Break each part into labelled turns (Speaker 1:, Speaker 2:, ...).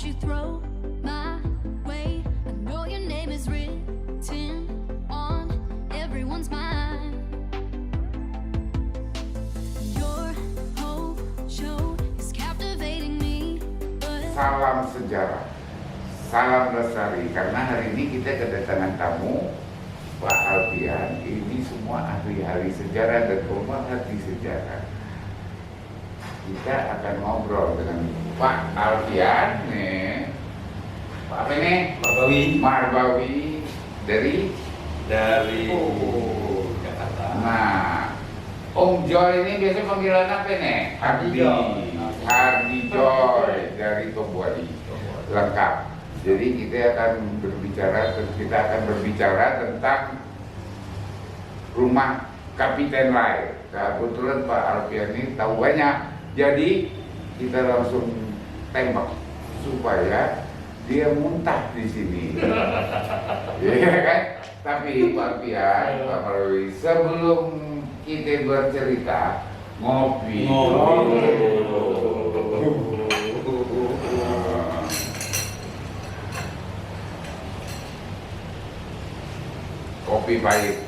Speaker 1: you throw my way. I know your name is written on everyone's mind. Your whole show is captivating me, but
Speaker 2: Salam sejarah, salam lestari. Karena hari ini kita kedatangan tamu Pak Alfian. Ini semua ahli-ahli sejarah dan pemerhati sejarah. Kita akan ngobrol dengan Pak Alfian nih. Pak apa nih? Marbawi dari
Speaker 3: Jakarta.
Speaker 2: Nah, Om Joy ini biasanya panggilan apa nih? Hardi Joy dari Tobuali. Lengkap. Jadi kita akan berbicara tentang rumah Kapiten Lai. Kebetulan Pak Alfian ini tahu banyak. Jadi kita langsung tembak supaya dia muntah di sini. Iya kan? Tapi Pak Alfian, Pak Marwi, sebelum kita bercerita ngopi. Kopi pahit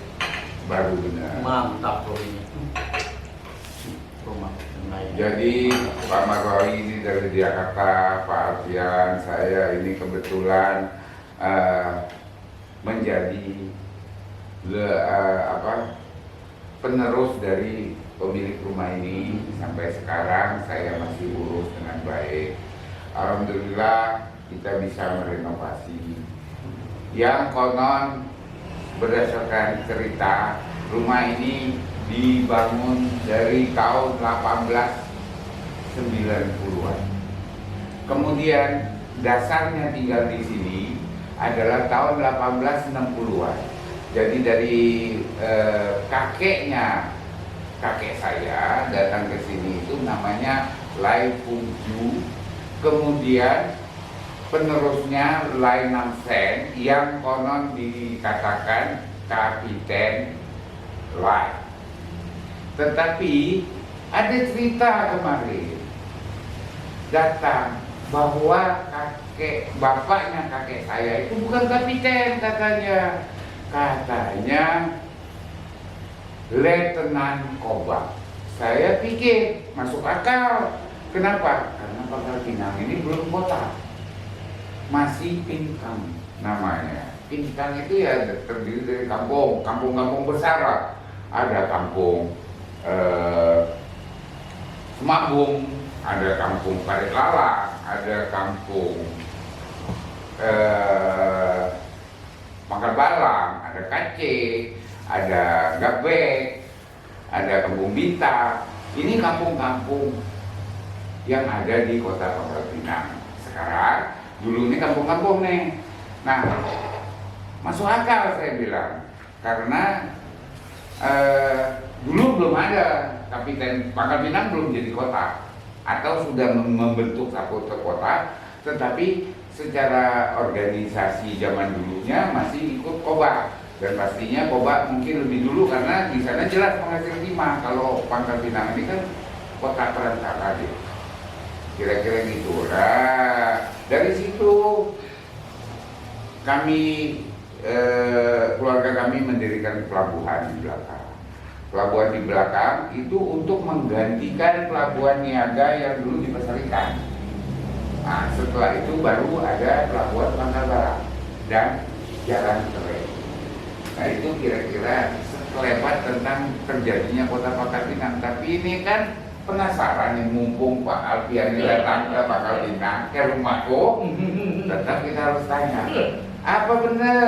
Speaker 2: baru benar.
Speaker 3: Mantap kopinya. Rumah lain.
Speaker 2: Jadi Pak Marwawi ini dari Jakarta, Pak Alfian, saya ini kebetulan menjadi penerus dari pemilik rumah ini. Sampai sekarang saya masih urus dengan baik. Alhamdulillah kita bisa merenovasi. Yang konon berdasarkan cerita, rumah ini dibangun dari tahun 1890-an. Kemudian dasarnya tinggal di sini adalah tahun 1860-an. Jadi dari kakek saya datang ke sini itu namanya Lai Pungju. Kemudian penerusnya Lai Namsen yang konon dikatakan Kapiten Lai. Tetapi ada cerita kemarin datang bahwa bapaknya kakek saya itu bukan kapiten katanya. Katanya Letnan Kobak. Saya pikir masuk akal. Kenapa? Karena Pangkal Pinang ini belum kota, masih Pinkang namanya. Pinkang itu ya terdiri dari kampung-kampung besar lah. Ada kampung Semabung, ada kampung Paritlalang, ada kampung Pangkal Balang, ada Kace, ada Gabek, ada Kampung Bintang. Ini kampung-kampung yang ada di kota Pangkal Pinang. Sekarang dulu ini kampung-kampung nih. Nah, masuk akal saya bilang, karena dulu belum ada Kapiten Pangkal Pinang, belum jadi kota atau sudah membentuk satu kota, tetapi secara organisasi zaman dulunya masih ikut Kobak. Dan pastinya Kobak mungkin lebih dulu karena di sana jelas penghasil timah. Kalau Pangkal Pinang ini kan kota perantara deh. Kira-kira gitu. Nah, dari situ kami keluarga kami mendirikan pelabuhan di belakang. Pelabuhan di belakang itu untuk menggantikan pelabuhan niaga yang dulu di Pasar Ikan. Nah, setelah itu baru ada pelabuhan Pangkal Barat dan Jalan Teren. Nah, itu kira-kira sekelebat tentang terjadinya kota Pangkal Pinang. Tapi ini kan penasaran nih, mumpung Pak Alfian ini datang ke Pangkal Pinang, ke rumahku, tetap kita harus tanya, apa benar?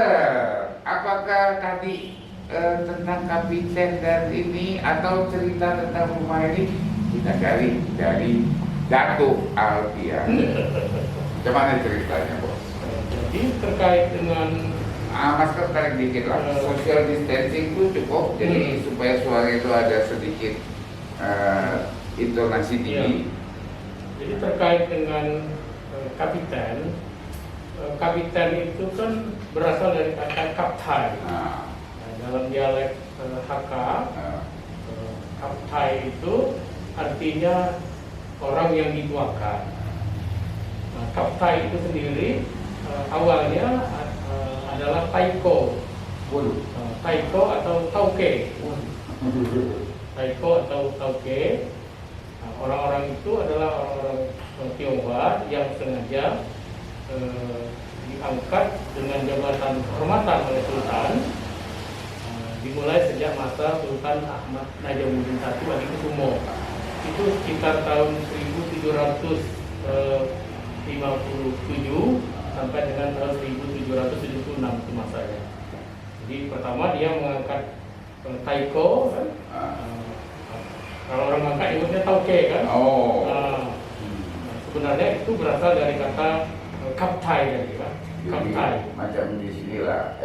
Speaker 2: Apakah tadi tentang kapiten dan ini atau cerita tentang rumah ini kita gali dari Datuk Alfian. Bagaimana ceritanya, Bos?
Speaker 4: Jadi terkait dengan
Speaker 2: masker tarik dikit lah. Social distancing itu cukup, jadi supaya suara itu ada sedikit intonasi tinggi.
Speaker 4: Jadi terkait dengan kapiten, kapiten itu kan berasal dari kata kaptai.
Speaker 2: Nah,
Speaker 4: Dalam dialek Hakka, kaptai itu artinya orang yang dituakan. Nah, Kaptai itu sendiri awalnya adalah Taiko.
Speaker 2: Waduh.
Speaker 4: Taiko atau Tauke. Taiko atau Tauke. Nah, orang-orang itu adalah orang-orang Tionghoa yang sengaja diangkat dengan jabatan kehormatan oleh Sultan. Dimulai sejak masa Sultan Ahmad Najamuddin I Adikusumo. Itu sekitar tahun 1757 sampai dengan tahun 1776 itu masanya. Jadi pertama dia mengangkat Taiko kan. Kalau orang mengangkat nyebutnya Tauke kan.
Speaker 2: Oh.
Speaker 4: Sebenarnya itu berasal dari kata Kaptai tadi kan. Kaptai.
Speaker 2: Macam di sinilah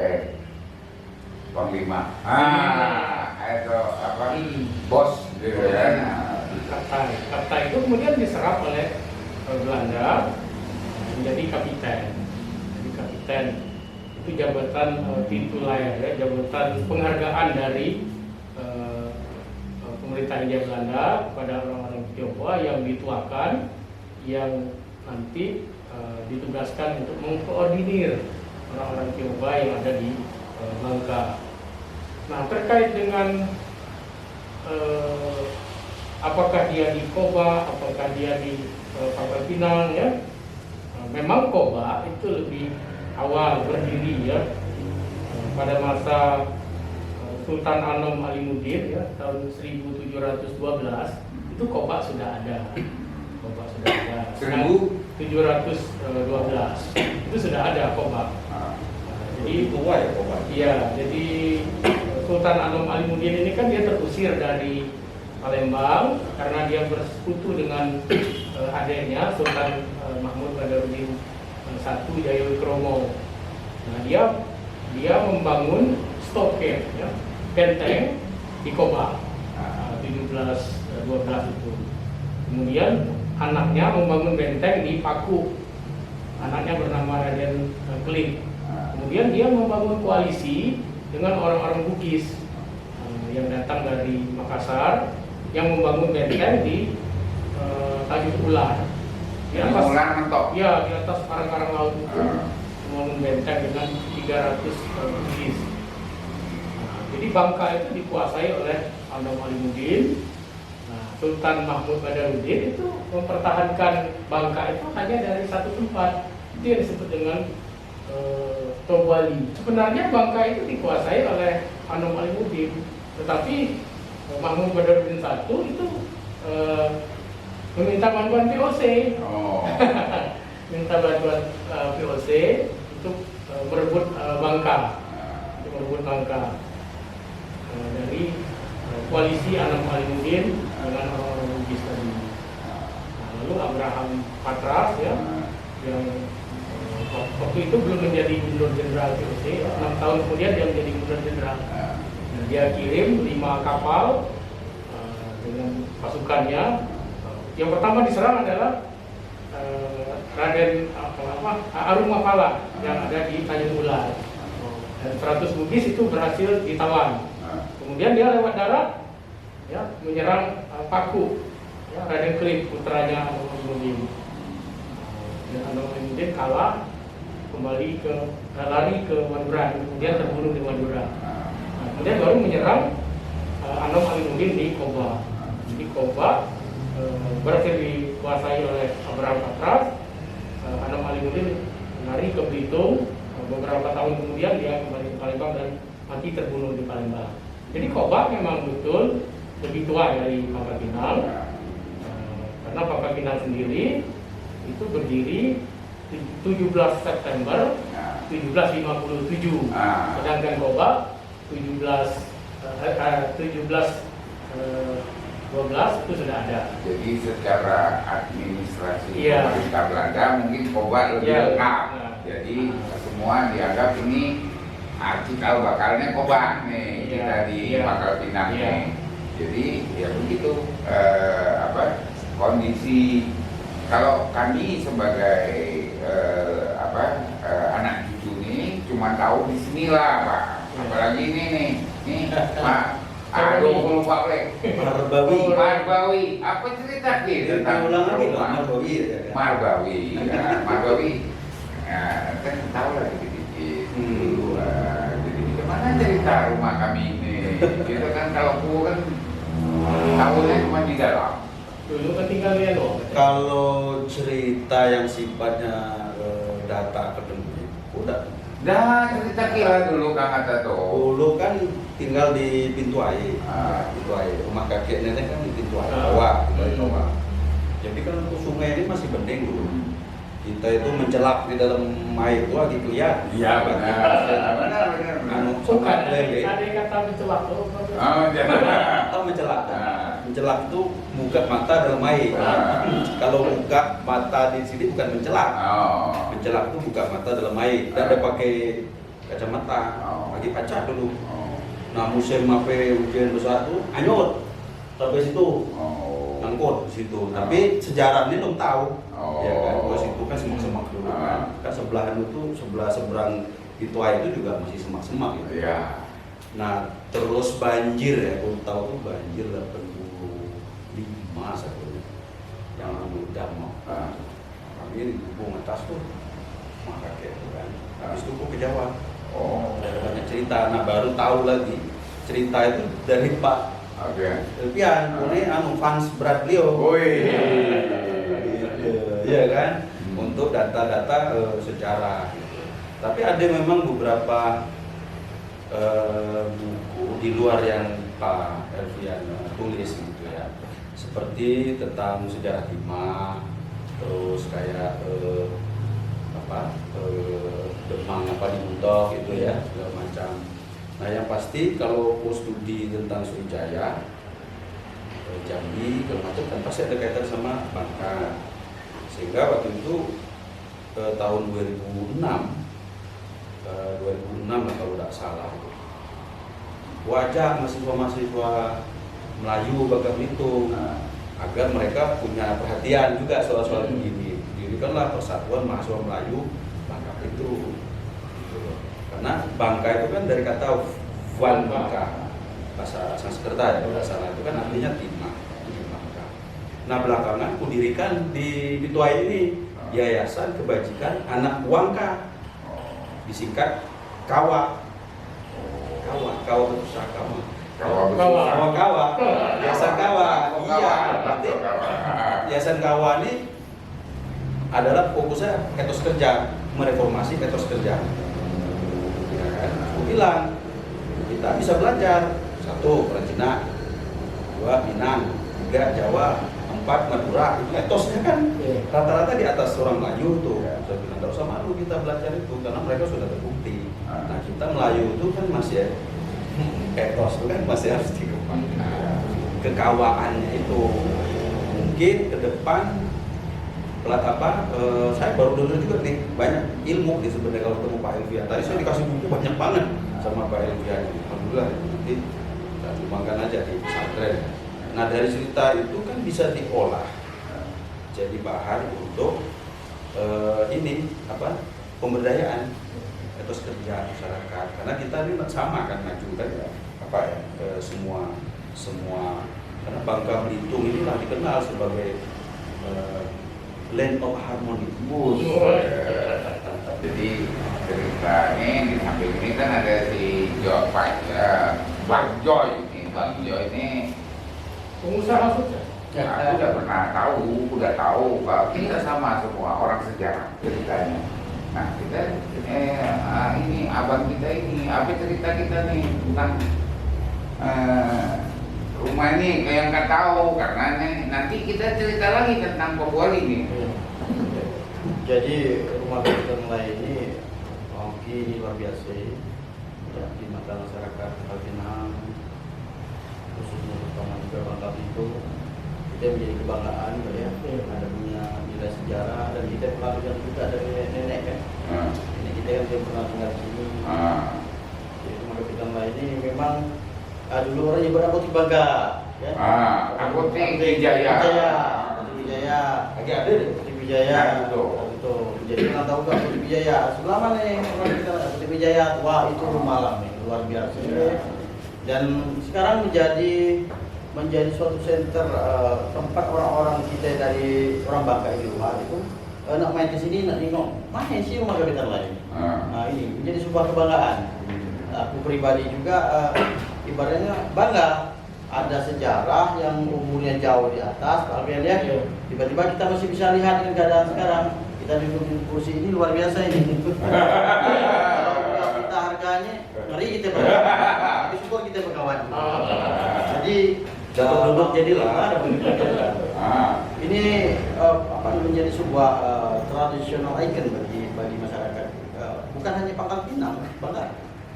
Speaker 2: panglima. Itu apa? Bos gitu kan.
Speaker 4: Kaptai. Kaptai itu kemudian diserap oleh Belanda menjadi kapiten. Jadi kapiten itu jabatan tituler ya, jabatan penghargaan dari pemerintah Hindia Belanda kepada orang-orang Tionghoa yang dituakan, yang nanti ditugaskan untuk mengkoordinir orang-orang Tionghoa yang ada di Bangka. Nah, terkait dengan apakah dia di Koba, apakah dia di Pangkal Pinang ya, memang Koba itu lebih awal berdiri ya, pada masa Sultan Anom Alimuddin ya, tahun 1712 itu Koba sudah ada. Koba sudah ada. 1712 itu sudah ada Koba. Jadi
Speaker 3: tua ya Koba.
Speaker 4: Iya, jadi Sultan Anom Alimuddin ini kan dia terusir dari Palembang karena dia bersekutu dengan adiknya Sultan Mahmud Badaruddin I Jayawikromo. Nah, dia membangun stockade ya, benteng di Koba 1712 itu. Kemudian anaknya membangun benteng di Paku. Anaknya bernama Raden Kling. Kemudian dia membangun koalisi dengan orang-orang Bugis yang datang dari Makassar, yang membangun benteng di Tanjung Ular. Di atas, ya, di atas karang-karang laut itu membangun benteng dengan 300 Bugis. Jadi Bangka itu dikuasai oleh Anom Alimuddin. Nah, Sultan Mahmud Badaruddin itu mempertahankan Bangka itu hanya dari satu tempat. Itu yang disebut dengan Tobali. Sebenarnya Bangka itu dikuasai oleh Anom Alimuddin, tetapi Mahmud Badaruddin I itu meminta bantuan VOC. Minta bantuan VOC untuk merebut Bangka, dari koalisi Anom Alimuddin dengan orang-orang Bugis tadi. Lalu Abraham Patras ya, yang waktu itu belum menjadi gubernur jenderal VOC, 6 tahun kemudian dia menjadi gubernur jenderal. Nah, dia kirim 5 kapal dengan pasukannya. Yang pertama diserang adalah Raden Arumapala yang ada di Tanjung Ular. Dan 100 Bugis itu berhasil ditawan. Kemudian dia lewat darat ya, menyerang Paku ya, Raden Kling putranya Anom Alimuddin. Dan Anom Alimuddin kalah, kembali lari ke Madura, kemudian terbunuh di Madura. Nah, kemudian baru menyerang Anom Alimuddin di Koba. Jadi Koba berhasil dikuasai oleh Abraham Patras. Anom Alimuddin lari ke Belitung. Beberapa tahun kemudian dia kembali ke Palembang dan mati terbunuh di Palembang. Jadi Koba memang betul lebih tua dari Pangkal Pinang, karena Pangkal Pinang sendiri itu berdiri 17 September 1757, sedangkan Koba 1712 itu sudah ada.
Speaker 2: Jadi secara administrasi
Speaker 4: Iya.
Speaker 2: pemerintah Belanda mungkin Koba lebih
Speaker 4: Iya.
Speaker 2: lengkap. Jadi semua dianggap ini cikal bakalnya Koba nih,
Speaker 4: Iya.
Speaker 2: kita di
Speaker 4: Iya.
Speaker 2: Pangkal Pinang
Speaker 4: Iya.
Speaker 2: nih. Jadi ya begitu kondisi. Kalau kami sebagai anak cucu nih cuma tahu di sinilah Pak. Apalagi ini nih Pak Aduh, aku lupa Plek.
Speaker 5: Marbawi.
Speaker 2: Marbawi, apa cerita Ki tentang
Speaker 5: Ulang lagi loh,
Speaker 2: rumah?
Speaker 5: Marbawi ya kan?
Speaker 2: Marbawi, ya, Marbawi. Ya, kan tahu lah dikit-dikit dulu. Jadi gimana cerita rumah kami ini? Kita kan kalau gua kan tahunya cuma di dalam.
Speaker 4: Dulu kan tinggalnya loh.
Speaker 5: Kalau cerita yang sifatnya data akademik, udah.
Speaker 2: Dah cerita kira dulu Kang Atta tuh.
Speaker 5: Dulu kan tinggal di Pintu Air, Pintu Air. Rumah kakek nenek kan di Pintu Air, Kawah, Pintu Air Kawah. Jadi kan untuk sungai ini masih bening dulu. Kita itu mencelak di dalam air itu lagi kelihatan.
Speaker 2: Iya benar. Benar.
Speaker 5: Anu,
Speaker 4: Bukan,
Speaker 5: suka
Speaker 4: ada
Speaker 5: lele.
Speaker 4: yang kata mencelak tuh.
Speaker 2: Oh, jangan.
Speaker 5: Atau mencelak.
Speaker 2: Ah.
Speaker 5: Mencelak itu buka mata dalam air.
Speaker 2: Ah.
Speaker 5: Kalau buka mata di sini bukan mencelak.
Speaker 2: Oh.
Speaker 5: Mencelak itu buka mata dalam air. Tidak ada pakai kacamata.
Speaker 2: Oh.
Speaker 5: Lagi kaca dulu.
Speaker 2: Oh.
Speaker 5: Nah musim apa hujan besar tuh anyut sampai situ.
Speaker 2: Oh.
Speaker 5: Angkut di situ. Tapi sejarahnya belum tahu.
Speaker 2: Oh.
Speaker 5: Ya kan, kalau situ kan semak-semak dulu kan. Kan sebelahan itu sebelah seberang itu air itu juga masih semak-semak gitu.
Speaker 2: Iya.
Speaker 5: Nah, terus banjir ya, aku tahu tuh banjir 85 satunya. Yang udah mau. Kami di Gubung atas tuh rumah kakek itu kan. Habis itu aku ke Jawa.
Speaker 2: Oh.
Speaker 5: Ada banyak cerita. Nah, baru tahu lagi cerita itu dari Pak
Speaker 2: Oke.
Speaker 5: Elvian, ini fans berat beliau.
Speaker 2: Woi.
Speaker 5: Iya kan? Untuk data-data sejarah gitu. Tapi ada memang beberapa buku di luar yang Pak Elvian tulis gitu ya. Seperti tentang sejarah Timah, terus kayak Demang di Buntok gitu ya, segala macam. Nah yang pasti kalau mau studi tentang Sriwijaya, Jambi, segala macam kan pasti ada kaitan sama Bangka. Sehingga waktu itu tahun 2006 lah kalau tidak salah, wajah mahasiswa-mahasiswa Melayu Bangka Belitung agar mereka punya perhatian juga soal-soal begini. Dirikanlah Persatuan Mahasiswa Melayu Bangka Belitung. Karena Bangka itu kan dari kata Wan Bangka, bahasa Sanskerta ya, kalau salah itu kan artinya timah, Bangka. Nah belakangan kudirikan di Pintu Air ini Yayasan Kebajikan Anak Wangka, disingkat Kawa. Kawa besar Kawa. Yayasan Kawa. Iya, berarti Yayasan Kawa ini adalah fokusnya etos kerja, mereformasi etos kerja. Ya kan? Aku bilang kita bisa belajar 1 Cina, 2 Minang, 3 Jawa, 4 Madura. Itu etosnya kan rata-rata di atas orang Melayu tuh. Saya bilang nggak usah malu kita belajar itu karena mereka sudah terbukti. Nah kita Melayu itu kan masih etos itu kan masih harus dikembangkan. Kekawaannya itu mungkin ke depan saya baru dengar juga nih banyak ilmu nih sebenarnya kalau ketemu Pak Elvian. Tadi saya dikasih buku banyak banget sama Pak Elvian. Alhamdulillah nanti kita kembangkan aja di pesantren. Nah dari cerita itu kan bisa diolah jadi bahan untuk pemberdayaan etos kerja masyarakat. Karena kita ini sama kan maju kan semua karena Bangka Belitung inilah dikenal sebagai land of harmony.
Speaker 2: Jadi ceritanya di samping ini kan ada si Bang Joy ini
Speaker 4: Pengusaha sukses.
Speaker 2: aku udah tahu kalau kita sama semua orang sejarah ceritanya. Nah kita ini abang kita ini apa cerita kita nih tentang rumah ini kayak nggak tahu karena nanti kita cerita lagi tentang Pobuali nih.
Speaker 3: Jadi rumah kita mulai ini ini luar biasa ya, di mata masyarakat Pinang, khususnya terutama juga Bangka Belitung. Kita menjadi kebanggaan ya, ada punya nilai sejarah dan kita pernah dengar juga dari nenek kan. Ini kita kan pernah tinggal di sini. Jadi rumah kita mulai ini memang dulu orang nyebut Apotik Bangka ya.
Speaker 2: Apotik Wijaya.
Speaker 3: Lagi ada deh Apotik Wijaya. Betul. Jadi orang tahu kan Apotik Wijaya. Selama nih orang kita Apotik Wijaya, wah itu malam nih luar biasa. Dan sekarang menjadi suatu center tempat orang-orang kita dari orang Bangka di luar itu nak main ke sini, nak nengok main sih rumah gebetan lain. Nah, ini menjadi sebuah kebanggaan. Aku pribadi juga ibaratnya bangga. Ada sejarah yang umurnya jauh di atas. Kalau kalian lihat, tiba-tiba kita masih bisa lihat dengan keadaan sekarang. Kita duduk di kursi ini luar biasa ini. Kalau kita harganya ngeri kita berkawan. Tapi syukur kita berkawan. Jadi duduk jadilah. Ini menjadi sebuah tradisional icon bagi masyarakat. Bukan hanya Pangkal Pinang,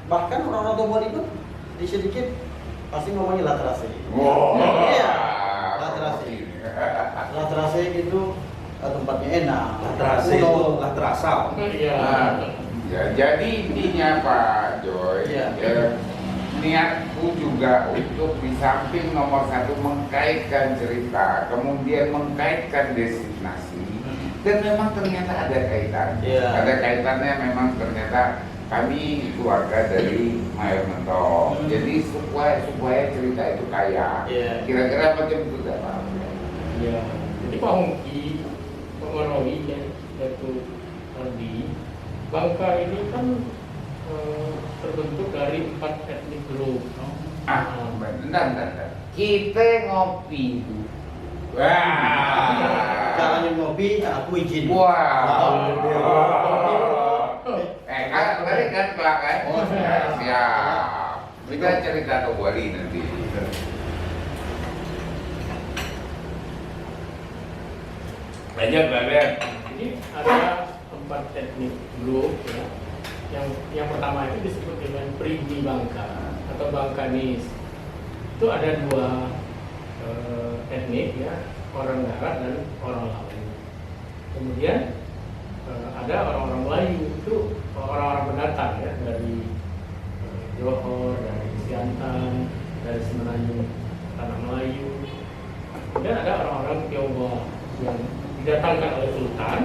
Speaker 3: bahkan orang-orang Tobuan itu di sedikit pasti ngomongnya Latrasik. Iya, Latrasik. Latrasik itu tempatnya enak.
Speaker 5: Latrasik itu Latrasal.
Speaker 4: Iya.
Speaker 2: Ya, jadi intinya Pak Joy, niatku juga untuk di samping nomor satu mengkaitkan cerita, kemudian mengkaitkan destinasi, dan memang ternyata ada kaitan. Ada kaitannya memang ternyata kami keluarga dari Mayor Mentong. Jadi supaya cerita itu kaya. Kira-kira macam itu Pak?
Speaker 4: Ya, jadi Pak Hongki mengaruhi yaitu tadi Bangka ini kan terbentuk dari 4 etnik grup.
Speaker 2: Bentar. Kita ngopi. Wah.
Speaker 3: Caranya ngopi, aku izin.
Speaker 2: Wah. Balik kan belakang. Oh, siap. Kita cerita ke Wali nanti. Aja kalian.
Speaker 4: Ini ada 4 teknik grup ya. Yang pertama itu disebut dengan Pribumi Bangka atau Bangkanis. Itu ada 2 etnik ya, orang darat dan orang laut. Kemudian ada orang-orang Melayu, itu orang-orang pendatang ya, dari Johor, dari Siantan, dari Semenanjung Tanah Melayu. Kemudian ada orang-orang Tionghoa yang didatangkan oleh Sultan,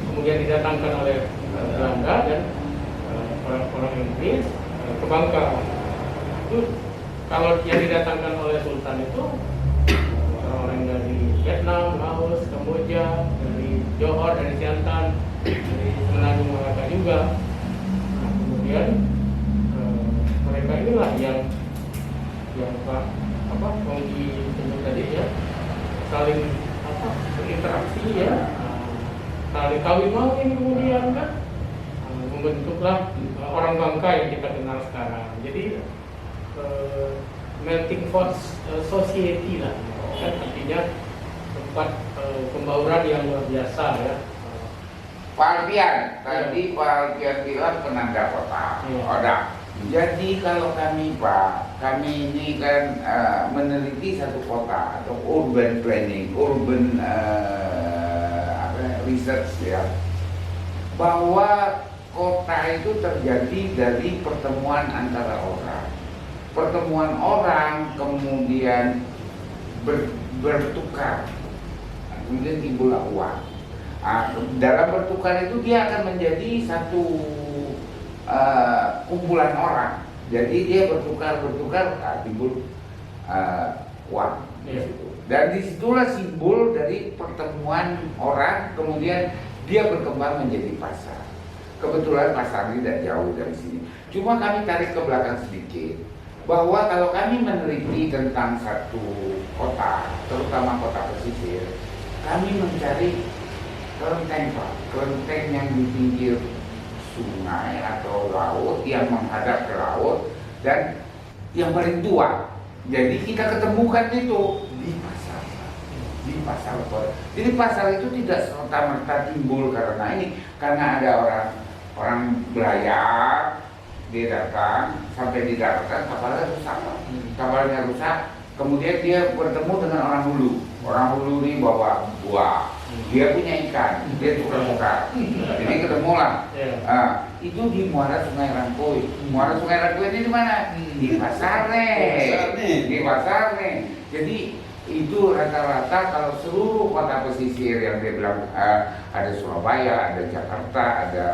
Speaker 4: kemudian didatangkan oleh Belanda dan orang-orang Inggris ke Bangka. Itu kalau yang didatangkan oleh Sultan itu orang-orang dari Vietnam, Laos, Kamboja, dari Johor, dari Siantan, dari Semenanjung Malaka juga. Nah, kemudian mereka inilah yang Hongki sebut tadi ya, saling berinteraksi ya, saling kawin mau ini kemudian kan membentuklah orang Bangka yang kita kenal sekarang. Jadi melting pot society lah, kan artinya tempat pembauran yang luar biasa ya.
Speaker 2: Pak Alfian, tadi Pak Alfian bilang penanda kota. Jadi kalau kami Pak, kami ini kan meneliti satu kota atau urban planning, urban research ya, bahwa kota itu terjadi dari pertemuan antara orang. Pertemuan orang kemudian bertukar, kemudian timbullah uang. Dalam bertukar itu dia akan menjadi satu kumpulan orang. Jadi dia bertukar timbul uang. Dan disitulah simbol dari pertemuan orang, kemudian dia berkembang menjadi pasar. Kebetulan pasar ini tidak jauh dari sini. Cuma kami tarik ke belakang sedikit, bahwa kalau kami meneliti tentang satu kota, terutama kota pesisir, kami mencari kelenteng yang di pinggir sungai atau laut, yang menghadap ke laut, dan yang paling tua. Jadi kita ketemukan itu di pasar kota. Jadi pasar itu tidak serta-merta timbul karena ada orang belayar, dia datang sampai di daratan, kapalnya rusak, kemudian dia bertemu dengan orang hulu ini bawa buah, dia punya ikan, dia tukar-tukar, jadi ketemulah. Itu di Muara Sungai Rangkoi. Muara Sungai Rangkoi ini di mana? Di pasar nih. Jadi itu rata-rata kalau seluruh kota pesisir yang dia bilang ada Surabaya, ada Jakarta, ada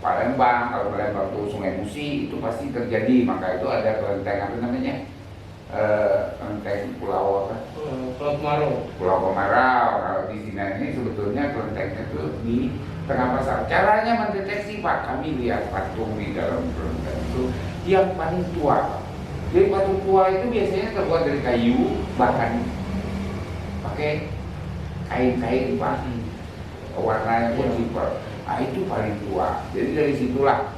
Speaker 2: Palembang, kalau Palembang itu Sungai Musi itu pasti terjadi, maka itu ada kelenteng apa namanya, kelenteng Pulau apa?
Speaker 4: Pulau Kemarau.
Speaker 2: Pulau Kemarau. Kalau di sini ini sebetulnya kelentengnya itu di tengah pasar. Caranya mendeteksi Pak, kami lihat patung di dalam kelenteng itu yang paling tua. Jadi patung tua itu biasanya terbuat dari kayu, bahkan pakai kain-kain Pak. Warnanya pun simpel. Nah itu paling tua. Jadi dari situlah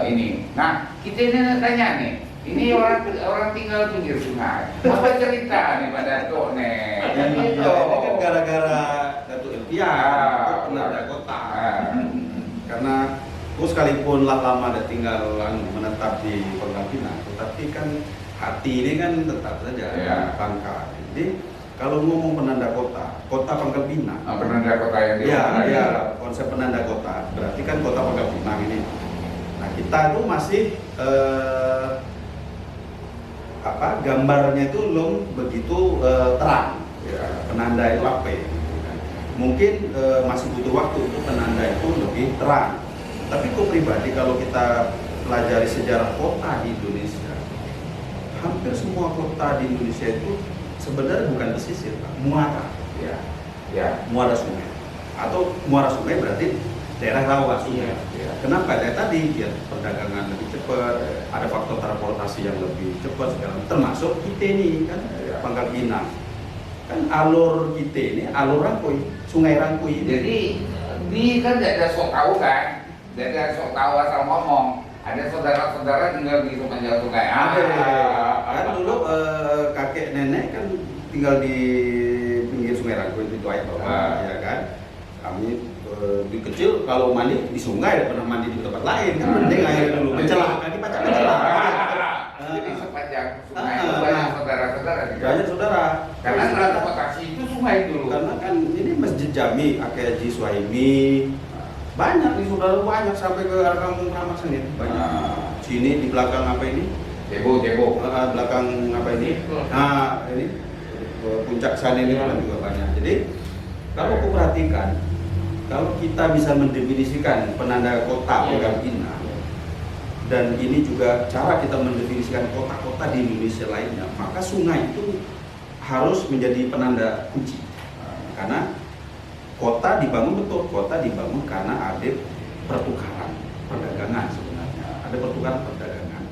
Speaker 2: ini. Nah kita ini tanya nih, ini orang tinggal pinggir sungai. Apa cerita nih Pak Dato nih?
Speaker 5: Ini kan gara-gara Datuk Elpian, penanda kota. Karena aku sekalipun lama ada tinggal menetap di Pangkal Pinang, tetapi kan hati ini kan tetap saja Bangka. Jadi kalau ngomong penanda kota Pangkal Pinang.
Speaker 2: Penanda kota yang
Speaker 5: ya, konsep penanda kota berarti kan kota Pangkal Pinang ini. Nah kita tuh masih gambarnya itu belum begitu terang. Penanda itu apa ya? Mungkin masih butuh waktu untuk penanda itu lebih terang. Tapi kok pribadi kalau kita pelajari sejarah kota di Indonesia, hampir semua kota di Indonesia itu sebenarnya bukan pesisir, muara. Muara sungai. Atau muara sungai berarti daerah rawa sungai. Kenapa? Ya tadi ya perdagangan lebih cepat, ada faktor transportasi yang lebih cepat segala, termasuk kita ini kan Pangkal Pinang. Kan alur kita ini alur Rangkoi, Sungai Rangkoi.
Speaker 2: Jadi di kan tidak ada sok tahu kan, tidak ada sok tahu asal ngomong. Ada saudara-saudara tinggal di sepanjang sungai.
Speaker 5: Kan dulu kakek nenek kan tinggal di pinggir Sungai Rangkoi itu aja, ya kan. Kami di kecil kalau mandi di sungai, pernah mandi di tempat lain kan, penting air dulu mencelah, kaki pacar mencelah.
Speaker 2: Jadi sepanjang sungai itu banyak saudara-saudara.
Speaker 5: Banyak saudara.
Speaker 2: Karena transportasi itu sungai dulu.
Speaker 5: Karena kan ini Masjid Jami, Kakek Haji Suhaimi, banyak nih saudara, banyak sampai ke arah kampung Kramas ini banyak. Sini di belakang apa ini?
Speaker 2: Jebo.
Speaker 5: Belakang apa ini? Nah ini puncak sana ini kan juga banyak. Jadi kalau aku perhatikan, kalau kita bisa mendefinisikan penanda kota Pangkal Pinang, dan ini juga cara kita mendefinisikan kota-kota di Indonesia lainnya, maka sungai itu harus menjadi penanda kunci. Karena kota dibangun karena ada pertukaran perdagangan sebenarnya, ada pertukaran perdagangan.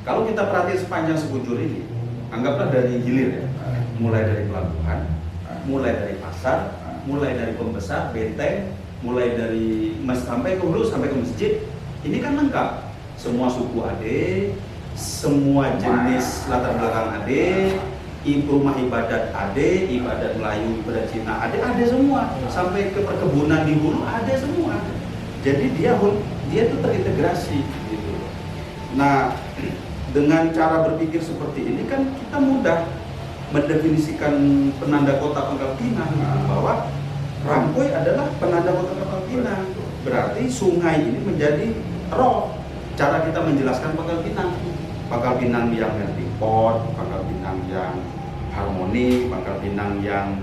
Speaker 5: Kalau kita perhatikan sepanjang sekujur ini, anggaplah dari hilir ya, mulai dari pelabuhan, mulai dari pasar, mulai dari pembesar, benteng, mulai dari sampai ke hulu, sampai ke masjid, ini kan lengkap. Semua suku ada, semua jenis latar belakang ada, rumah ibadat ada, ibadat Melayu, ibadat Cina ada semua. Sampai ke perkebunan di hulu ada semua. Jadi dia itu terintegrasi gitu. Nah, dengan cara berpikir seperti ini kan kita mudah mendefinisikan penanda kota Pangkal Pinang bahwa Rangkoi adalah penanda kota Pangkal Pinang. Berarti sungai ini menjadi roh cara kita menjelaskan Pangkal Pinang. Pangkal Pinang yang melting pot, Pangkal Pinang yang harmoni, Pangkal Pinang yang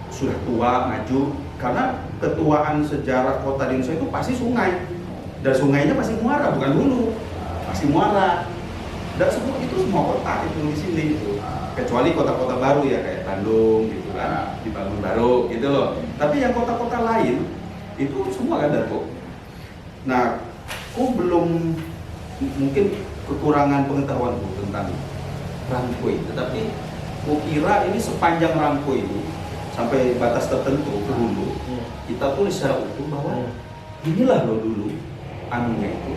Speaker 5: sudah tua, maju. Karena ketuaan sejarah kota di Indonesia itu pasti sungai. Dan sungainya pasti muara, bukan hulu. Pasti muara. Dan semua kota itu di sini itu. Kecuali kota-kota baru ya kayak Bandung gitu kan, dibangun baru gitu loh. Tapi yang kota-kota lain itu semua kan Dato. Nah, aku belum, mungkin kekurangan pengetahuanku tentang Rangkoi, tetapi aku kira ini sepanjang Rangkoi ini sampai batas tertentu ke hulu, kita tulis secara utuh bahwa inilah loh dulu anunya itu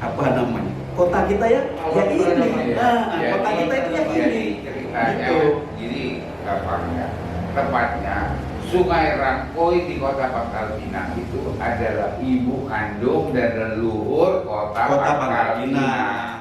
Speaker 5: apa namanya kota kita ya ini. Kota kita itu yang ini.
Speaker 2: Jadi tepatnya Sungai Rangkoi di kota Pangkal Pinang itu adalah ibu kandung dan leluhur kota Pangkal Pinang.